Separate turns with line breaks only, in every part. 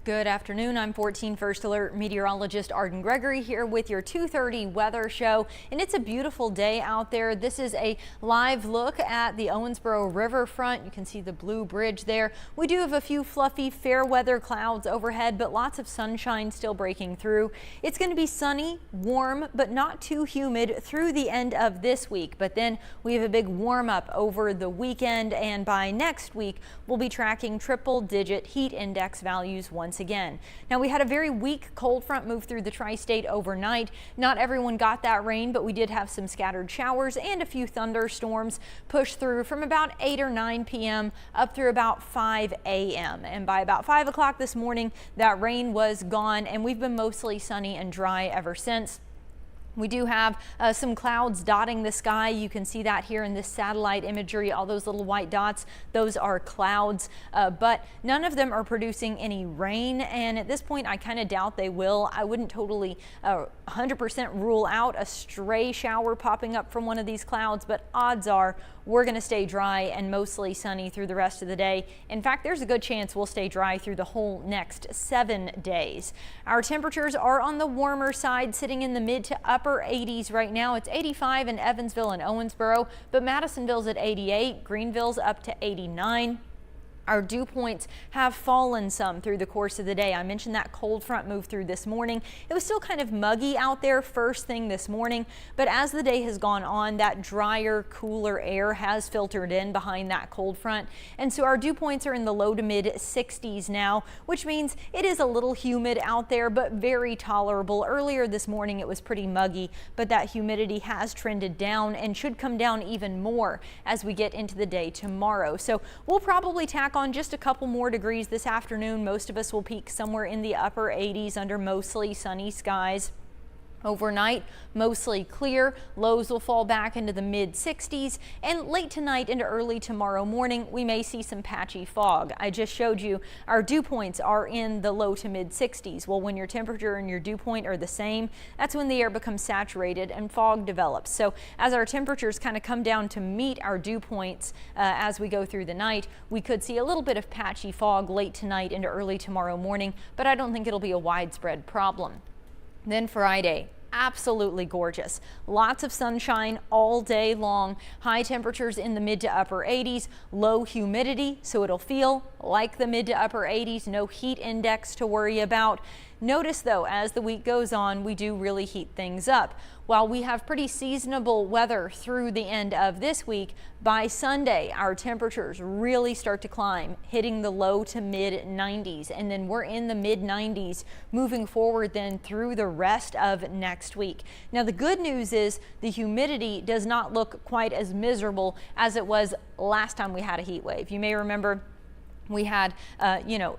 Good afternoon. I'm 14 First Alert meteorologist Arden Gregory here with your 2:30 weather show. And it's a beautiful day out there. This is a live look at the Owensboro riverfront. You can see the blue bridge there. We do have a few fluffy fair weather clouds overhead, but lots of sunshine still breaking through. It's going to be sunny, warm, but not too humid through the end of this week. But then we have a big warm up over the weekend, and by next week we'll be tracking triple-digit heat index values once again. Now, we had a very weak cold front move through the tri-state overnight. Not everyone got that rain, but we did have some scattered showers and a few thunderstorms push through from about 8 or 9 p.m. up through about 5 a.m. And by about 5 o'clock this morning, that rain was gone, and we've been mostly sunny and dry ever since. We do have some clouds dotting the sky. You can see that here in this satellite imagery. All those little white dots, those are clouds, but none of them are producing any rain. And at this point, I kind of doubt they will. I wouldn't totally 100% rule out a stray shower popping up from one of these clouds, but odds are we're going to stay dry and mostly sunny through the rest of the day. In fact, there's a good chance we'll stay dry through the whole next 7 days. Our temperatures are on the warmer side, sitting in the mid to upper 80s right now. It's 85 in Evansville and Owensboro, but Madisonville's at 88, Greenville's up to 89. Our dew points have fallen some through the course of the day. I mentioned that cold front moved through this morning. It was still kind of muggy out there first thing this morning, but as the day has gone on, that drier, cooler air has filtered in behind that cold front. And so our dew points are in the low to mid 60s now, which means it is a little humid out there, but very tolerable. Earlier this morning, it was pretty muggy, but that humidity has trended down and should come down even more as we get into the day tomorrow. So we'll probably tack on just a couple more degrees this afternoon. Most of us will peak somewhere in the upper 80s under mostly sunny skies. Overnight, mostly clear. Lows will fall back into the mid 60s, and late tonight into early tomorrow morning, we may see some patchy fog. I just showed you our dew points are in the low to mid 60s. Well, when your temperature and your dew point are the same, that's when the air becomes saturated and fog develops. So as our temperatures kind of come down to meet our dew points as we go through the night, we could see a little bit of patchy fog late tonight into early tomorrow morning, but I don't think it'll be a widespread problem. Then Friday, absolutely gorgeous. Lots of sunshine all day long. High temperatures in the mid to upper 80s, low humidity, so it'll feel like the mid to upper 80s. No heat index to worry about. Notice though, as the week goes on, we do really heat things up. While we have pretty seasonable weather through the end of this week, by Sunday, our temperatures really start to climb, hitting the low to mid 90s. And then we're in the mid 90s moving forward then through the rest of next week. Now, the good news is the humidity does not look quite as miserable as it was last time we had a heat wave. You may remember we had,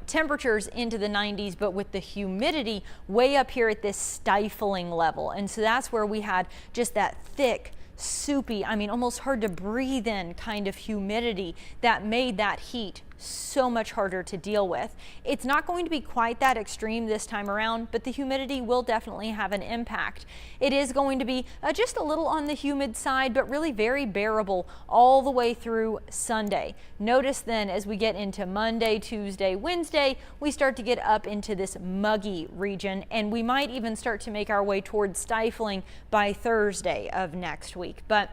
temperatures into the 90s, but with the humidity way up here at this stifling level. And so that's where we had just that thick, soupy, almost hard to breathe in kind of humidity that made that heat so much harder to deal with. It's not going to be quite that extreme this time around, but the humidity will definitely have an impact. It is going to be just a little on the humid side, but really very bearable all the way through Sunday. Notice then as we get into Monday, Tuesday, Wednesday, we start to get up into this muggy region, and we might even start to make our way towards stifling by Thursday of next week. But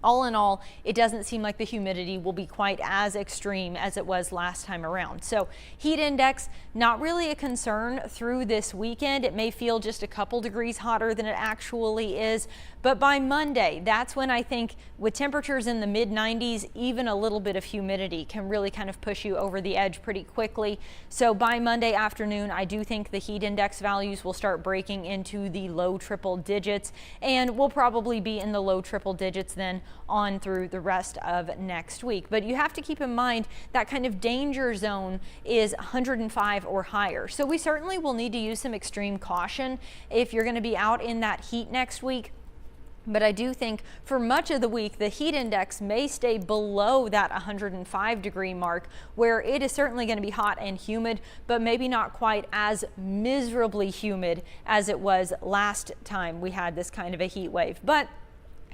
All in all, it doesn't seem like the humidity will be quite as extreme as it was last time around. So heat index, not really a concern through this weekend. It may feel just a couple degrees hotter than it actually is. But by Monday, that's when I think with temperatures in the mid 90s, even a little bit of humidity can really kind of push you over the edge pretty quickly. So by Monday afternoon, I do think the heat index values will start breaking into the low triple digits, and we'll probably be in the low triple digits then on through the rest of next week. But you have to keep in mind that kind of danger zone is 105 or higher. So we certainly will need to use some extreme caution if you're going to be out in that heat next week. But I do think for much of the week, the heat index may stay below that 105 degree mark, where it is certainly going to be hot and humid, but maybe not quite as miserably humid as it was last time we had this kind of a heat wave. But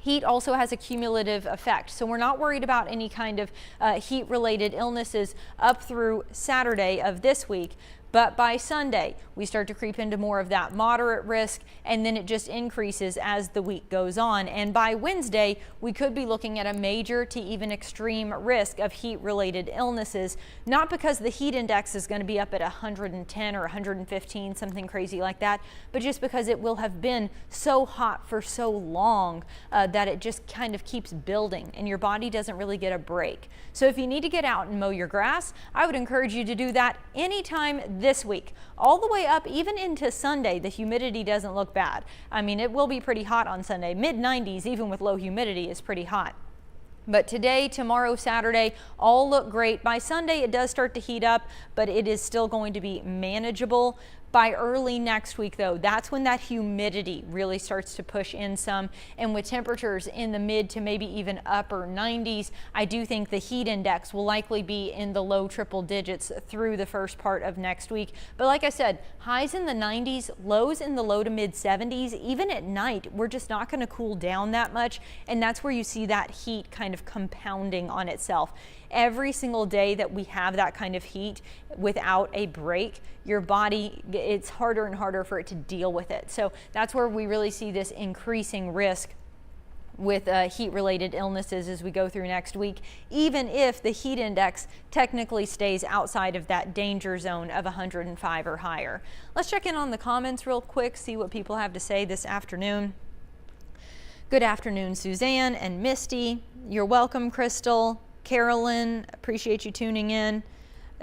heat also has a cumulative effect, so we're not worried about any kind of heat-related illnesses up through Saturday of this week. But by Sunday, we start to creep into more of that moderate risk, and then it just increases as the week goes on. And by Wednesday, we could be looking at a major to even extreme risk of heat-related illnesses, not because the heat index is going to be up at 110 or 115, something crazy like that, but just because it will have been so hot for so long that it just kind of keeps building, and your body doesn't really get a break. So if you need to get out and mow your grass, I would encourage you to do that anytime this week. All the way up even into Sunday, the humidity doesn't look bad. I mean, it will be pretty hot on Sunday. Mid 90s, even with low humidity, is pretty hot. But today, tomorrow, Saturday, all look great. By Sunday, it does start to heat up, but it is still going to be manageable. By early next week, though, that's when that humidity really starts to push in some. And with temperatures in the mid to maybe even upper 90s, I do think the heat index will likely be in the low triple digits through the first part of next week. But like I said, highs in the 90s, lows in the low to mid 70s. Even at night, we're just not going to cool down that much. And that's where you see that heat kind of compounding on itself. Every single day that we have that kind of heat without a break, your body, it's harder and harder for it to deal with it. So that's where we really see this increasing risk with heat-related illnesses as we go through next week, even if the heat index technically stays outside of that danger zone of 105 or higher. Let's check in on the comments real quick, see what people have to say this afternoon. Good afternoon, Suzanne and Misty. You're welcome, Crystal. Carolyn, appreciate you tuning in.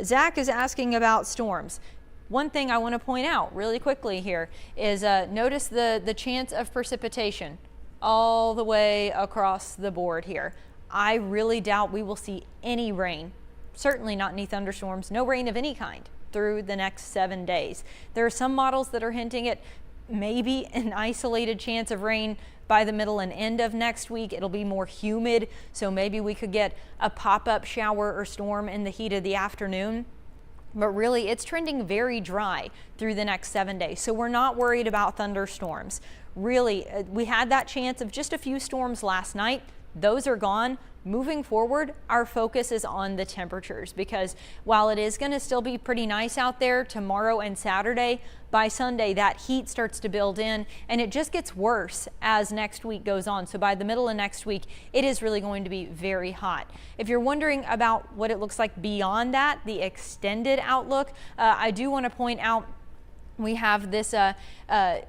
Zach is asking about storms. One thing I want to point out really quickly here is notice the chance of precipitation all the way across the board here. I really doubt we will see any rain, certainly not any thunderstorms, no rain of any kind through the next 7 days. There are some models that are hinting at maybe an isolated chance of rain by the middle and end of next week. It'll be more humid, so maybe we could get a pop-up shower or storm in the heat of the afternoon. But really, it's trending very dry through the next 7 days, so we're not worried about thunderstorms. Really, we had that chance of just a few storms last night. Those are gone. Moving forward, our focus is on the temperatures, because while it is going to still be pretty nice out there tomorrow and Saturday, by Sunday that heat starts to build in, and it just gets worse as next week goes on. So by the middle of next week, it is really going to be very hot. If you're wondering about what it looks like beyond that, the extended outlook, I do want to point out we have this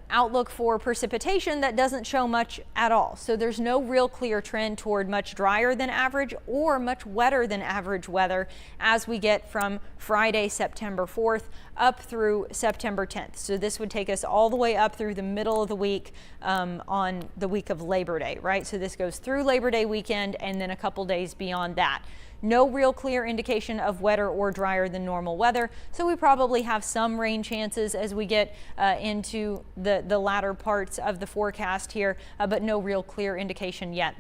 outlook for precipitation that doesn't show much at all. So there's no real clear trend toward much drier than average or much wetter than average weather as we get from Friday, September 4th up through September 10th. So this would take us all the way up through the middle of the week on the week of Labor Day, right? So this goes through Labor Day weekend and then a couple days beyond that. No real clear indication of wetter or drier than normal weather, so we probably have some rain chances as we get into the latter parts of the forecast here, but no real clear indication yet.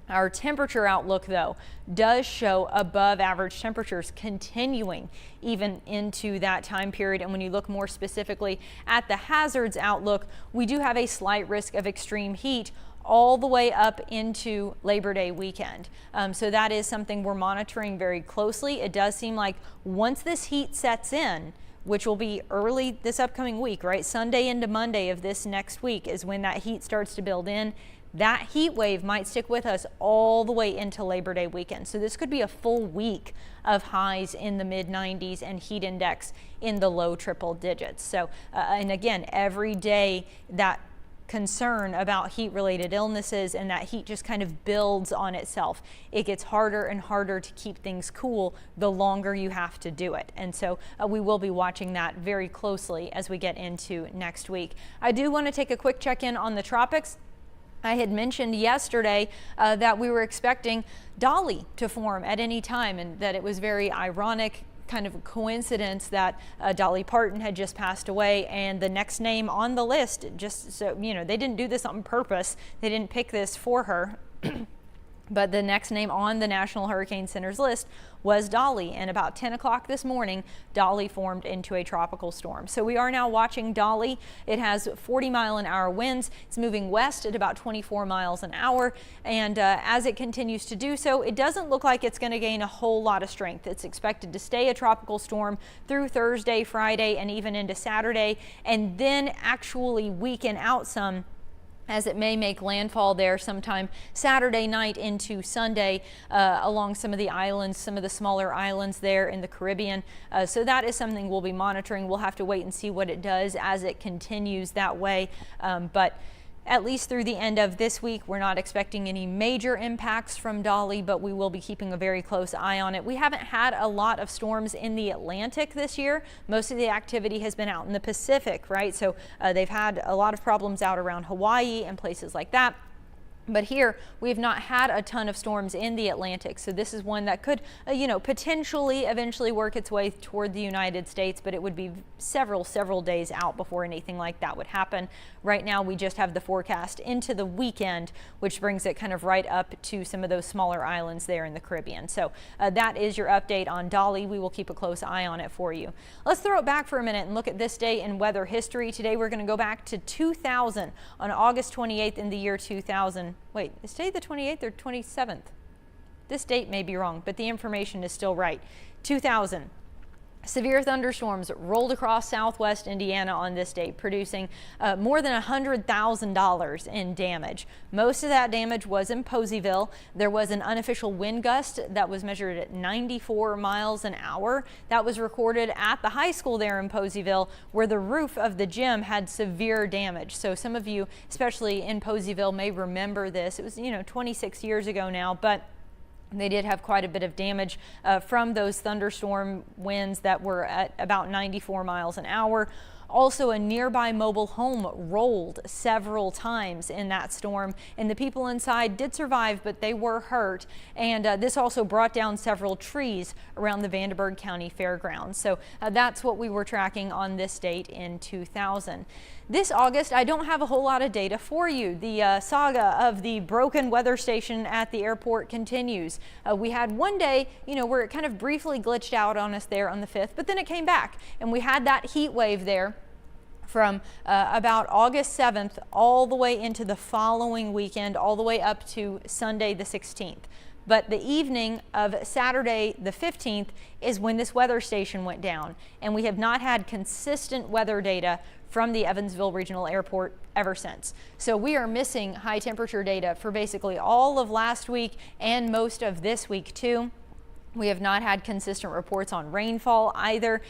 Our temperature outlook, though, does show above average temperatures continuing even into that time period. And when you look more specifically at the hazards outlook, we do have a slight risk of extreme heat all the way up into Labor Day weekend. So that is something we're monitoring very closely. It does seem like once this heat sets in, which will be early this upcoming week, right? Sunday into Monday of this next week is when that heat starts to build in. that heat wave might stick with us all the way into Labor Day weekend. So this could be a full week of highs in the mid 90s and heat index in the low triple digits. So, and again, every day that concern about heat related illnesses and that heat just kind of builds on itself. It gets harder and harder to keep things cool the longer you have to do it. And so we will be watching that very closely as we get into next week. I do want to take a quick check in on the tropics. I had mentioned yesterday that we were expecting Dolly to form at any time, and that it was very ironic, kind of a coincidence that Dolly Parton had just passed away, and the next name on the list, just so you know, they didn't do this on purpose. They didn't pick this for her. But the next name on the National Hurricane Center's list was Dolly, and about 10 o'clock this morning, Dolly formed into a tropical storm. So we are now watching Dolly. It has 40-mile-an-hour winds. It's moving west at about 24 miles an hour, and as it continues to do so, it doesn't look like it's going to gain a whole lot of strength. It's expected to stay a tropical storm through Thursday, Friday, and even into Saturday, and then actually weaken out some, as it may make landfall there sometime Saturday night into Sunday along some of the islands, some of the smaller islands there in the Caribbean. So that is something we'll be monitoring. We'll have to wait and see what it does as it continues that way. But at least through the end of this week, we're not expecting any major impacts from Dolly, but we will be keeping a very close eye on it. We haven't had a lot of storms in the Atlantic this year. Most of the activity has been out in the Pacific, right? So they've had a lot of problems out around Hawaii and places like that. But here we have not had a ton of storms in the Atlantic, so this is one that could, potentially eventually work its way toward the United States, but it would be several days out before anything like that would happen. Right now we just have the forecast into the weekend, which brings it kind of right up to some of those smaller islands there in the Caribbean. So that is your update on Dolly. We will keep a close eye on it for you. Let's throw it back for a minute and look at this day in weather history. Today we're going to go back to 2000 on August 28th in the year 2000. Wait, is today the 28th or 27th? This date may be wrong, but the information is still right. 2000. Severe thunderstorms rolled across southwest Indiana on this date, producing more than $100,000 in damage. Most of that damage was in Poseyville. There was an unofficial wind gust that was measured at 94 miles an hour. That was recorded at the high school there in Poseyville, where the roof of the gym had severe damage. So some of you, especially in Poseyville, may remember this. It was, 26 years ago now, but they did have quite a bit of damage from those thunderstorm winds that were at about 94 miles an hour. Also, a nearby mobile home rolled several times in that storm, and the people inside did survive, but they were hurt. And this also brought down several trees around the Vanderburgh County Fairgrounds. So that's what we were tracking on this date in 2000. This August, I don't have a whole lot of data for you. The saga of the broken weather station at the airport continues. We had one day, where it kind of briefly glitched out on us there on the 5th, but then it came back, and we had that heat wave there from about August 7th all the way into the following weekend, all the way up to Sunday the 16th. But the evening of Saturday the 15th is when this weather station went down, and we have not had consistent weather data from the Evansville Regional Airport ever since. So we are missing high temperature data for basically all of last week and most of this week too. We have not had consistent reports on rainfall either.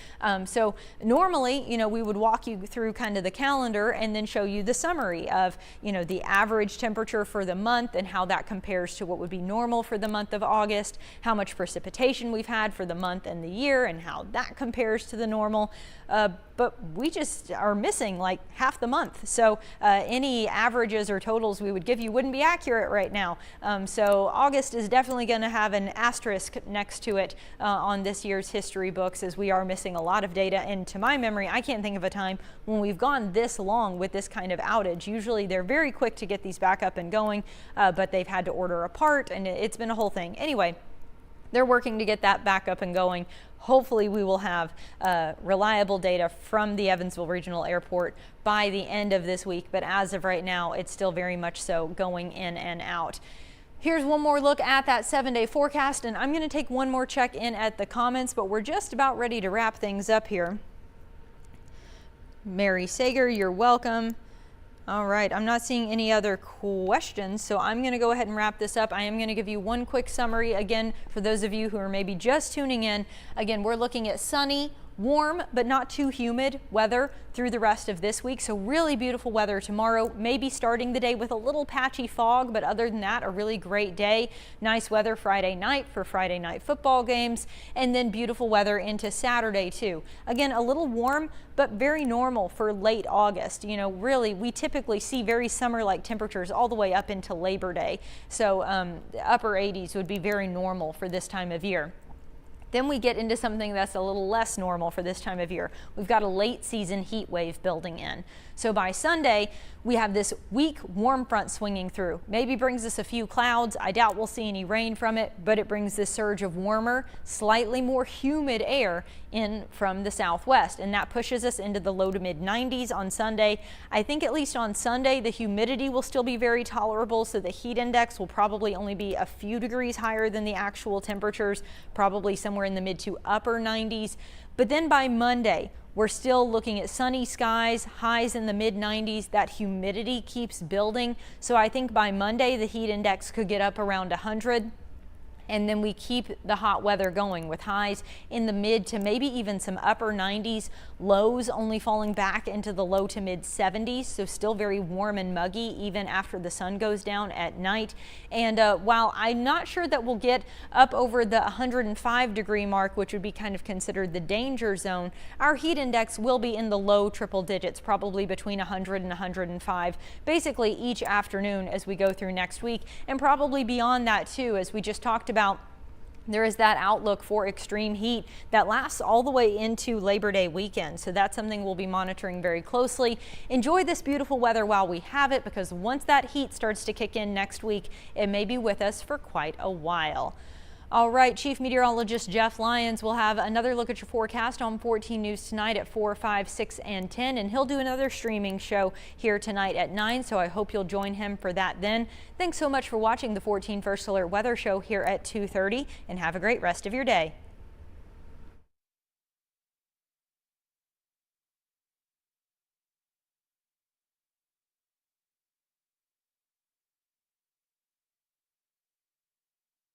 So normally, we would walk you through kind of the calendar and then show you the summary of, the average temperature for the month and how that compares to what would be normal for the month of August, how much precipitation we've had for the month and the year, and how that compares to the normal. But we just are missing like half the month. So any averages or totals we would give you wouldn't be accurate right now. So August is definitely going to have an asterisk next to it on this year's history books, as we are missing a lot of data. And to my memory, I can't think of a time when we've gone this long with this kind of outage. Usually they're very quick to get these back up and going, but they've had to order a part, and it's been a whole thing. Anyway, they're working to get that back up and going. Hopefully we will have reliable data from the Evansville Regional Airport by the end of this week, but as of right now, it's still very much so going in and out. Here's one more look at that 7-day forecast, and I'm going to take one more check in at the comments, but we're just about ready to wrap things up here. Mary Sager, you're welcome. All right, I'm not seeing any other questions, so I'm going to go ahead and wrap this up. I am going to give you one quick summary again for those of you who are maybe just tuning in. Again, we're looking at sunny, warm but not too humid weather through the rest of this week. So really beautiful weather tomorrow, maybe starting the day with a little patchy fog, but other than that, a really great day. Nice weather Friday night for Friday night football games, and then beautiful weather into Saturday too. Again, a little warm, but very normal for late August. You know, really, we typically see very summer-like temperatures all the way up into Labor Day. So upper 80s would be very normal for this time of year. Then we get into something that's a little less normal for this time of year. We've got a late season heat wave building in. So by Sunday, we have this weak warm front swinging through. Maybe brings us a few clouds. I doubt we'll see any rain from it, but it brings this surge of warmer, slightly more humid air in from the southwest, and that pushes us into the low to mid 90s on Sunday. I think at least on Sunday, the humidity will still be very tolerable, so the heat index will probably only be a few degrees higher than the actual temperatures, probably somewhere in the mid to upper 90s. But then by Monday, we're still looking at sunny skies, highs in the mid 90s. That humidity keeps building. So I think by Monday, the heat index could get up around 100. And then we keep the hot weather going with highs in the mid to maybe even some upper 90s, lows only falling back into the low to mid 70s. So still very warm and muggy even after the sun goes down at night. And while I'm not sure that we'll get up over the 105 degree mark, which would be kind of considered the danger zone, our heat index will be in the low triple digits, probably between 100 and 105, basically each afternoon as we go through next week, and probably beyond that too, as we just talked about. There is that outlook for extreme heat that lasts all the way into Labor Day weekend. So that's something we'll be monitoring very closely. Enjoy this beautiful weather while we have it, because once that heat starts to kick in next week, it may be with us for quite a while. All right, Chief Meteorologist Jeff Lyons will have another look at your forecast on 14 News tonight at 4, 5, 6, and 10, and he'll do another streaming show here tonight at 9, so I hope you'll join him for that then. Thanks so much for watching the 14 First Alert Weather Show here at 2:30, and have a great rest of your day.